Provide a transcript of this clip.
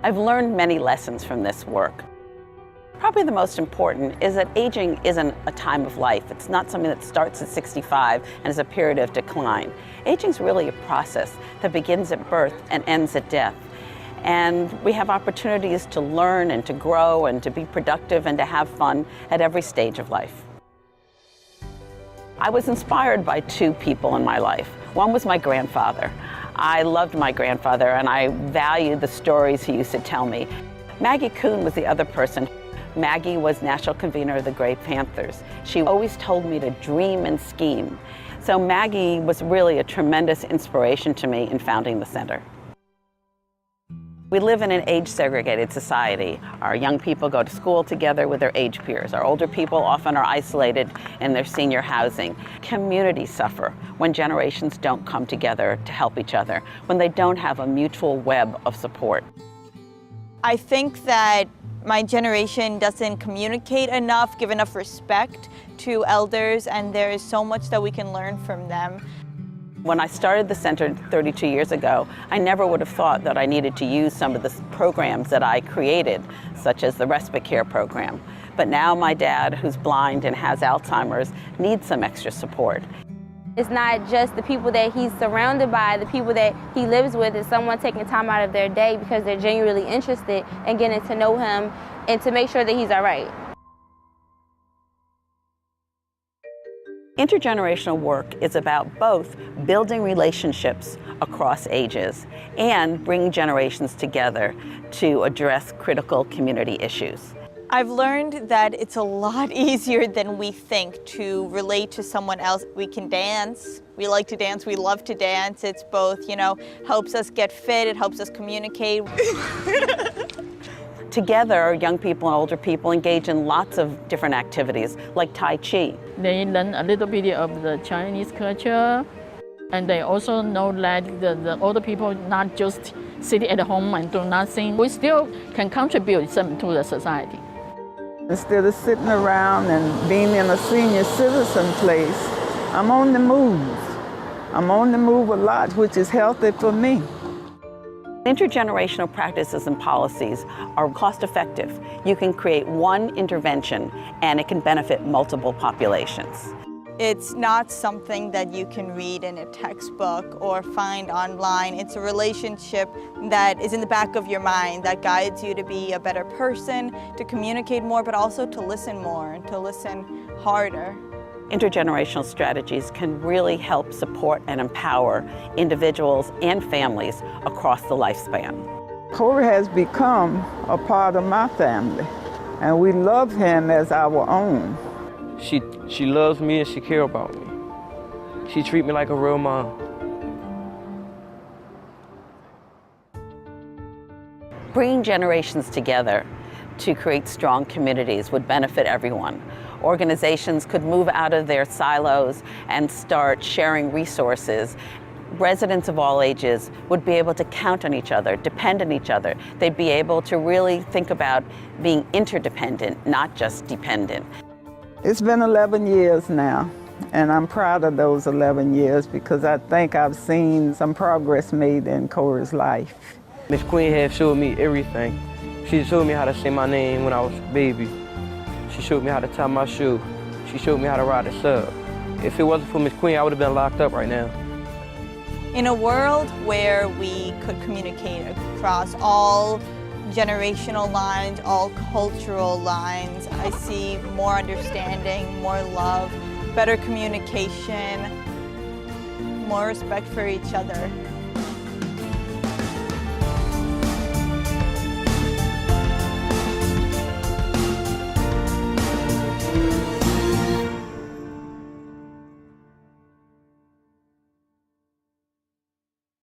I've learned many lessons from this work. Probably the most important is that aging isn't a time of life. It's not something that starts at 65 and is a period of decline. Aging is really a process that begins at birth and ends at death. And we have opportunities to learn and to grow and to be productive and to have fun at every stage of life. I was inspired by two people in my life. One was my grandfather. I loved my grandfather and I valued the stories he used to tell me. Maggie Kuhn was the other person. Maggie was national convener of the Gray Panthers. She always told me to dream and scheme. So Maggie was really a tremendous inspiration to me in founding the center. We live in an age-segregated society. Our young people go to school together with their age peers. Our older people often are isolated in their senior housing. Communities suffer when generations don't come together to help each other, when they don't have a mutual web of support. I think that my generation doesn't communicate enough, give enough respect to elders, and there is so much that we can learn from them. When I started the center 32 years ago, I never would have thought that I needed to use some of the programs that I created, such as the Respite care program. But now my dad, who's blind and has Alzheimer's, needs some extra support. It's not just the people that he's surrounded by, the people that he lives with, is someone taking time out of their day because they're genuinely interested in getting to know him and to make sure that he's all right. Intergenerational work is about both building relationships across ages and bringing generations together to address critical community issues. I've learned that it's a lot easier than we think to relate to someone else. We can dance. We like to dance. We love to dance. It's both, helps us get fit. It helps us communicate. Together, young people and older people engage in lots of different activities, like Tai Chi. They learn a little bit of the Chinese culture, and they also know that the older people not just sit at home and do nothing. We still can contribute something to the society. Instead of sitting around and being in a senior citizen place, I'm on the move. I'm on the move a lot, which is healthy for me. Intergenerational practices and policies are cost-effective. You can create one intervention and it can benefit multiple populations. It's not something that you can read in a textbook or find online. It's a relationship that is in the back of your mind that guides you to be a better person, to communicate more, but also to listen more and to listen harder. Intergenerational strategies can really help support and empower individuals and families across the lifespan. Corey has become a part of my family, and we love him as our own. She loves me and she cares about me. She treats me like a real mom. Bringing generations together to create strong communities would benefit everyone. Organizations could move out of their silos and start sharing resources. Residents of all ages would be able to count on each other, depend on each other. They'd be able to really think about being interdependent, not just dependent. It's been 11 years now, and I'm proud of those 11 years because I think I've seen some progress made in Corey's life. Miss Queen had showed me everything. She showed me how to say my name when I was a baby. She showed me how to tie my shoe. She showed me how to ride a sub. If it wasn't for Miss Queen, I would have been locked up right now. In a world where we could communicate across all generational lines, all cultural lines, I see more understanding, more love, better communication, more respect for each other.